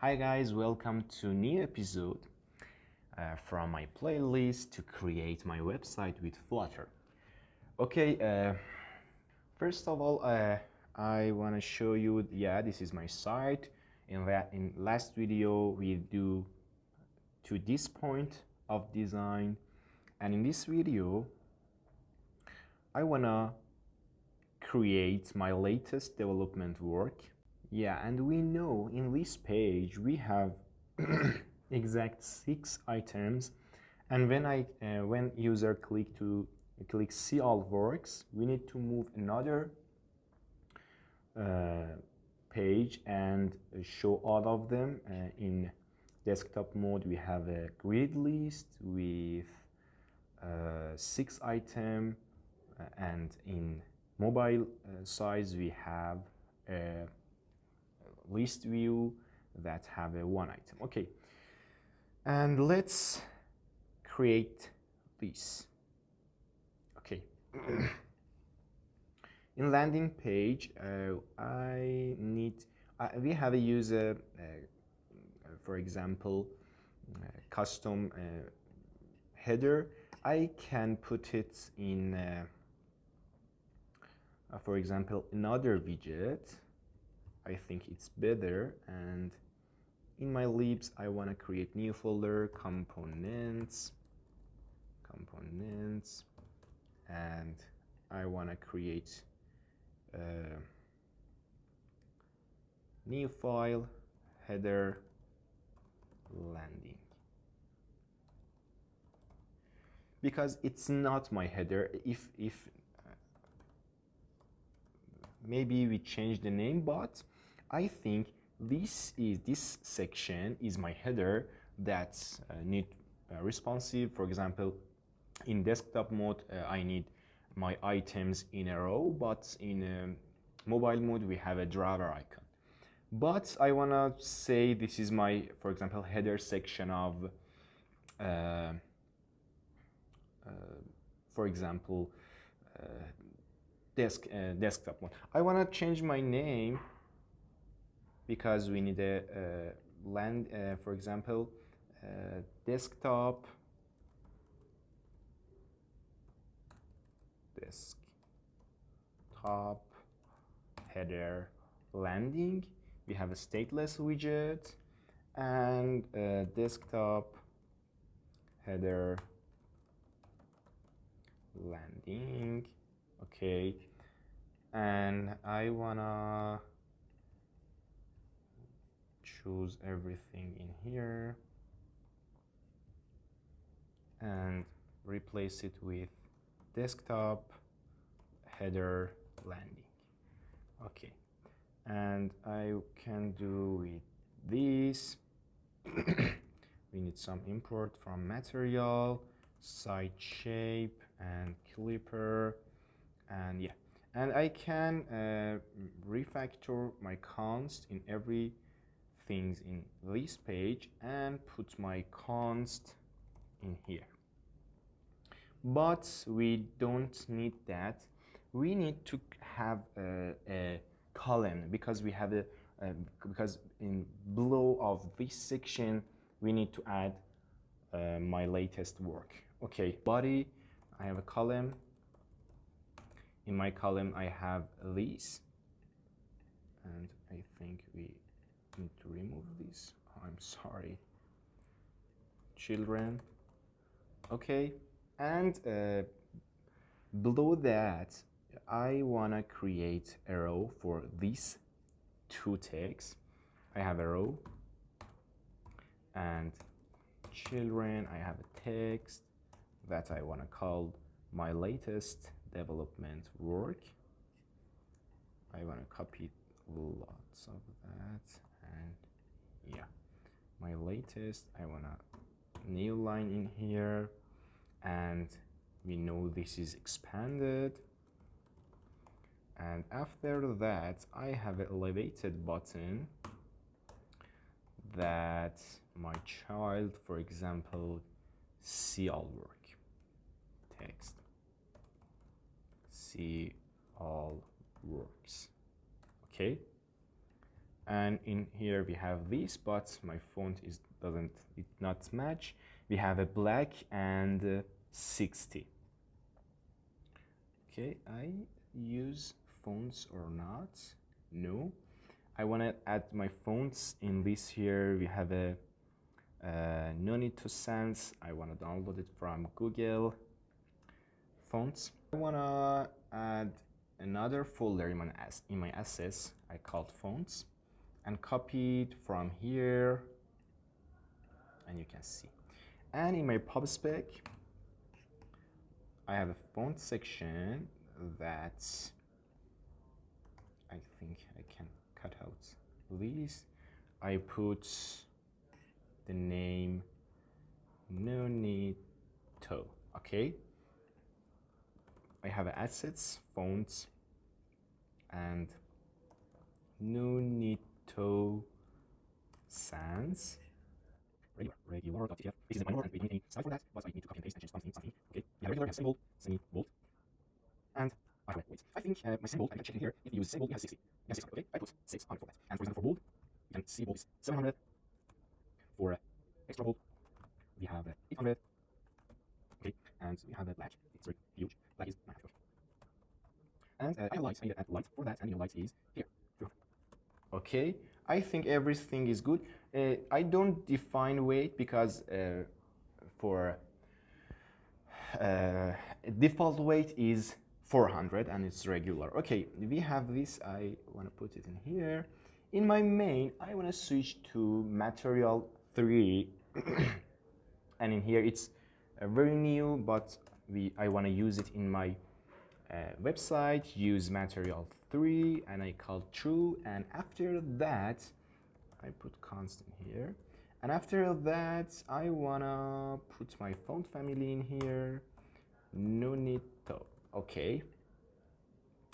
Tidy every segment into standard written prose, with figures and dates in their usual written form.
Hi guys, welcome to new episode from my playlist to create my website with Flutter. Okay, first of all, I want to show you, this is my site. In last video, we do to this point of design, and in this video, I want to create my latest development work. Yeah, and we know in this page we have exact 6 items, and when user click see all works, we need to move another page and show all of them. In desktop mode we have a grid list with 6 items, and in mobile size we have a list view that have a 1 item. Okay, and let's create this. Okay. In landing page, we have a user, for example, custom header. I can put it in, for example, another widget. I think it's better, and in my libs I want to create new folder, components, and I want to create a new file, header landing, because it's not my header. If maybe we change the name, but I think this section is my header that's need responsive. For example, in desktop mode, I need my items in a row, but in mobile mode we have a driver icon. But I wanna say this is my, for example, header section of, for example, desktop mode. I want to change my name because we need a for example, desktop header landing. We have a stateless widget and desktop header landing. Okay, and I wanna choose everything in here and replace it with desktop header landing. Okay, and I can do with this. We need some import from material, site shape, and clipper, and yeah, and I can refactor my const in every things in this page and put my const in here. But we don't need that. We need to have a column, because we have a because in below of this section we need to add my latest work. Okay, body, I have a column. In my column I have these, and I think we need to remove this. I'm sorry, children. Okay, and below that I wanna create a row for these 2 tags. I have a row, and children, I have a text that I wanna call my latest development work. I want to copy lots of that, and yeah, my latest, I want a new line in here, and we know this is expanded. And after that I have an elevated button that my child, for example, see all work, text see all works. Okay, And in here we have this, but my font doesn't not match. We have a black and 60. Okay, I use fonts or not? No. I want to add my fonts in this here. We have a no need to sense. I want to download it from Google Fonts. I want to add another folder in my assets I called fonts, and copy it from here, and you can see. And in my pub spec, I have a font section that I think I can cut out. Please, I put the name no need to. Okay, I have assets, fonts, and no need to sans regular.tf. This is a minor and we don't need any style for that, but I need to copy and paste and change something. Okay, yeah, regular has symbol, semi-bold, and I have wait. I think my symbol, I can check in here. If you use symbol, you have 60. You have 600. Okay, I put 600 for that. And for example, for bold, you can see bold is 700. For extra bold, we have 800. Okay, and we have black. It's very huge. Black is 900. And I have light. I need to add light for that, and your light is here. Okay, I think everything is good. I don't define weight because for default weight is 400 and it's regular. Okay, we have this. I want to put it in here. In my main, I want to switch to material 3 and in here it's very new, but I want to use it in my website. Use material 3 and I call true, and after that I put constant here, and after that I wanna put my font family in here, no need to. Okay,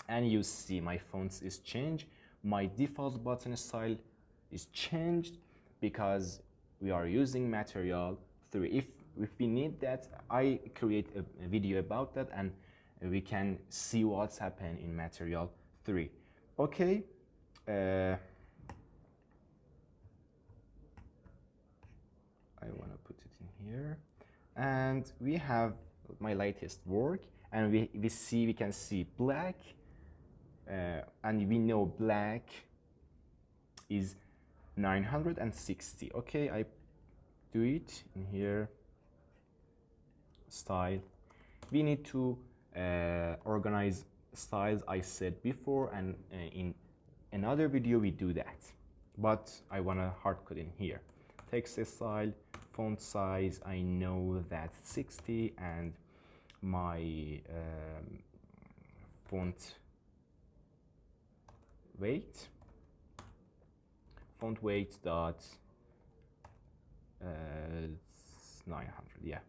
and you see my fonts is changed, my default button style is changed because we are using material 3. If we need that, I create a video about that and we can see what's happened in material 3. Okay, I want to put it in here, and we have my latest work, and we can see black, and we know black is 960. Okay, I do it in here, style. We need to organize styles I said before, and in another video we do that, but I want to hardcode in here. Text style, font size, I know that's 60, and my font weight dot 900, yeah,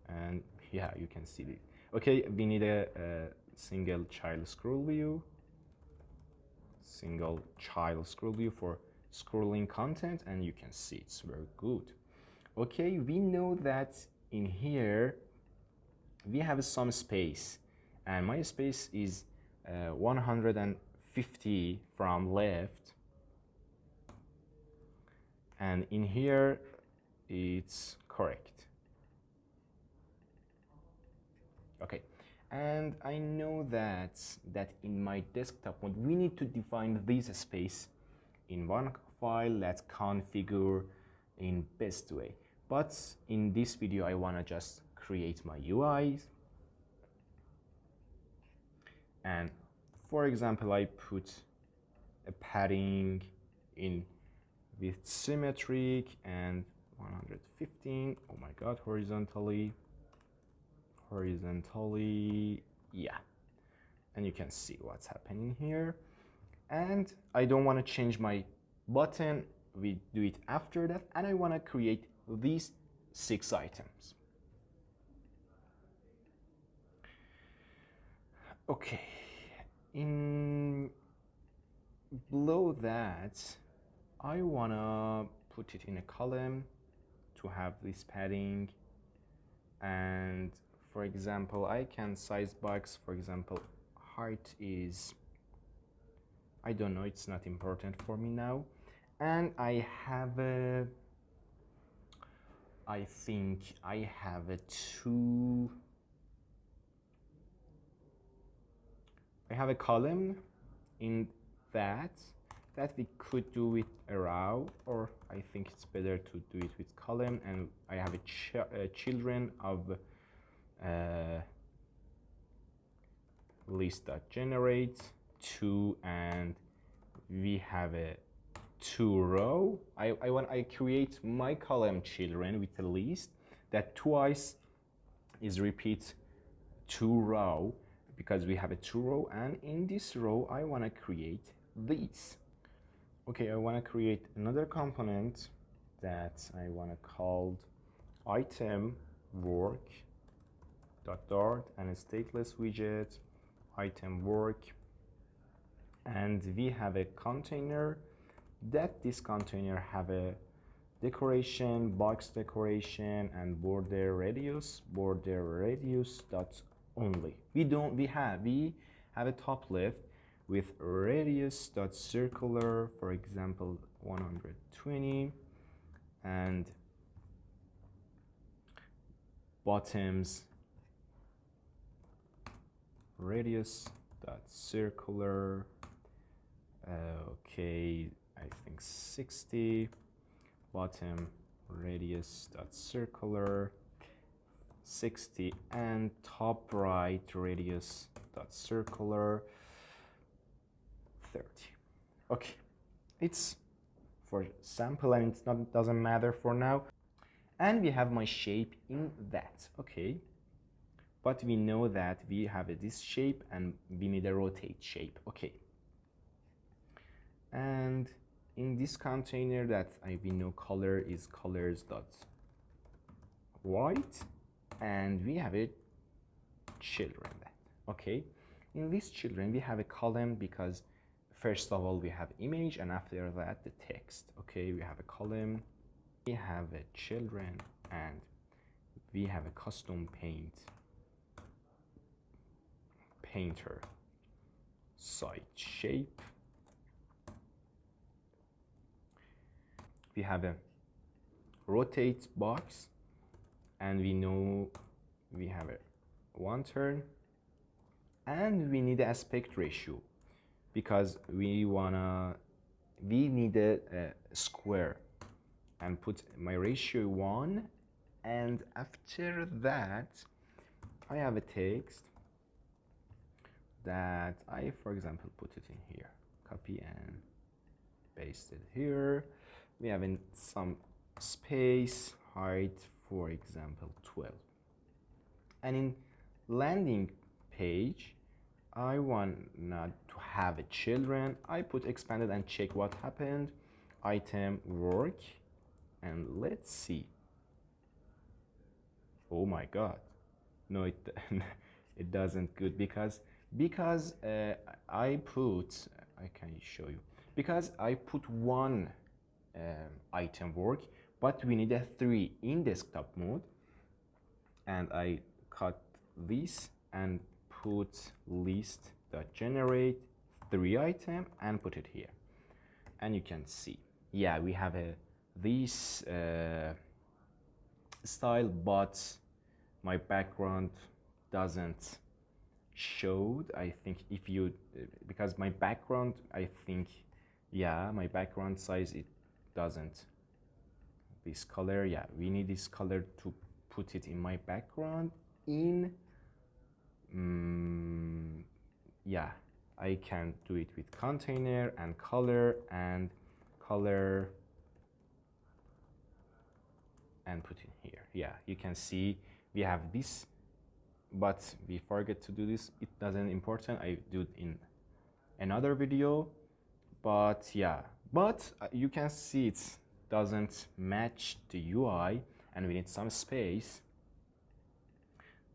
and yeah, you can see it. Okay, we need a single child scroll view for scrolling content, and you can see it's very good. Okay, we know that in here we have some space, and my space is 150 from left, and in here it's correct. Okay, and I know that in my desktop mode we need to define this space in one file. Let's configure in best way, but in this video I want to just create my UI, and for example I put a padding in with symmetric and 115. Oh my god, horizontally, yeah, and you can see what's happening here. And I don't want to change my button, we do it after that, and I want to create these 6 items. Okay, in below that I want to put it in a column to have this padding, and for example I can size box, for example height is I don't know, it's not important for me now. And I have a, I think I have a I have a column in that we could do with a row, or I think it's better to do it with column. And I have a children of list.generate 2, and we have a 2 row. I create my column children with a list that twice is repeat 2 row, because we have a 2 row, and in this row I want to create these. Okay, I want to create another component that I want to call item work dart and a stateless widget item work, and we have a container that this container have a decoration, box decoration, and border radius dot only. We have a top left with radius dot circular, for example 120, and bottoms radius dot circular, okay, I think 60, bottom radius dot circular 60, and top right radius dot circular 30. Okay, it's for sample and it's not doesn't matter for now. And we have my shape in that. Okay, but we know that we have this shape and we need a rotate shape. Okay, and in this container that we know color is colors dot white, and we have a children. Okay, in this children we have a column, because first of all we have image, and after that the text. Okay, we have a column, we have a children, and we have a custom painter site shape. We have a rotate box, and we know we have a 1 turn, and we need the aspect ratio, because we need a square, and put my ratio 1, and after that I have a text that I, for example, put it in here, copy and paste it here. We have in some space, height, for example 12, and in landing page I want not to have a children. I put expanded and check what happened, item work, and let's see. Oh my god, no, it it doesn't good, because I can show you, because I put 1 item work, but we need a 3 in desktop mode, and I cut this and put list.generate 3 item and put it here, and you can see, yeah, we have this style, but my background doesn't show. I think if you, because my background, I think, yeah, my background size, it doesn't, this color, yeah, we need this color to put it in my background in, yeah, I can do it with container and color and put it here. Yeah, you can see we have this, but we forget to do this. It doesn't important, I do it in another video, but yeah, but you can see it doesn't match the UI, and we need some space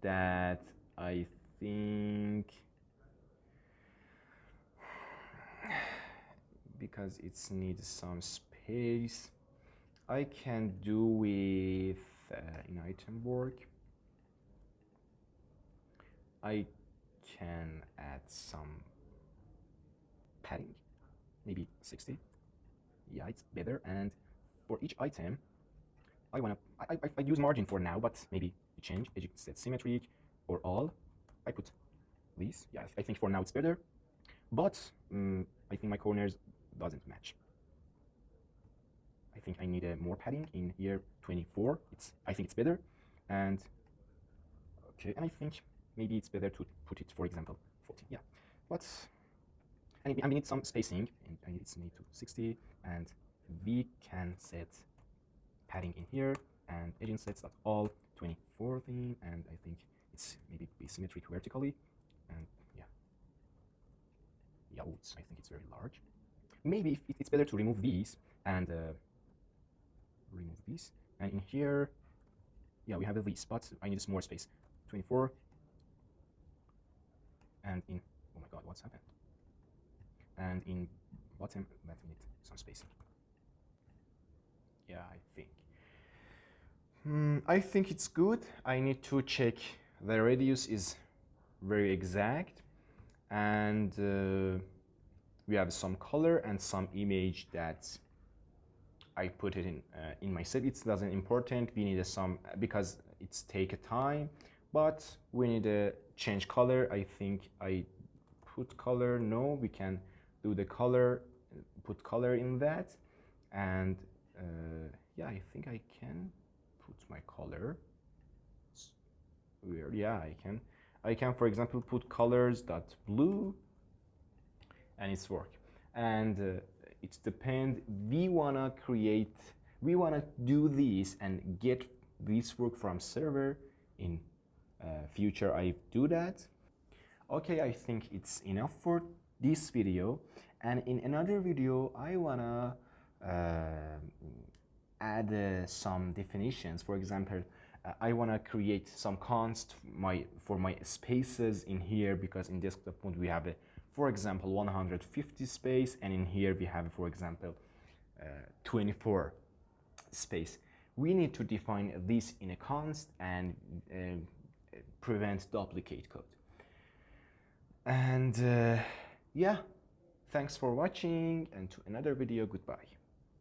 that I think, because it needs some space, I can do with in item work, I can add some padding. maybe 60. Yeah, it's better. And for each item, I use margin for now, but maybe you change, edge set symmetric or all. I put this. Yeah, I think for now it's better, but I think my corners doesn't match. I think I need more padding in here. 24. I think it's better, and okay, and I think maybe it's better to put it, for example, 40. Yeah, but and we need some spacing, and I need to 60, and we can set padding in here and edging sets that all 24 thing, and I think it's maybe be symmetric vertically, and yeah, I think it's very large. Maybe it's better to remove these and remove these, and in here, yeah, we have these spots. I need more space. 24, and in, oh my god, what's happened? And in bottom, let me need some spacing. Yeah, I think it's good. I need to check the radius is very exact, and we have some color and some image that I put it in my set. It doesn't important. We need some because it's take a time, but we need to change color. I think I put color. No, we can do the color, put color in that, and yeah, I think I can put my color. It's weird. Yeah, I can, for example, put colors dot blue, and it's work. And it depends. We wanna do this and get this work from server. In future, I do that. Okay, I think it's enough for this video, and in another video I wanna add some definitions. For example, I wanna create some const for my spaces in here, because in desktop mode we have for example 150 space, and in here we have, for example, 24 space. We need to define this in a const and prevent duplicate code. And yeah, thanks for watching, and to another video, goodbye.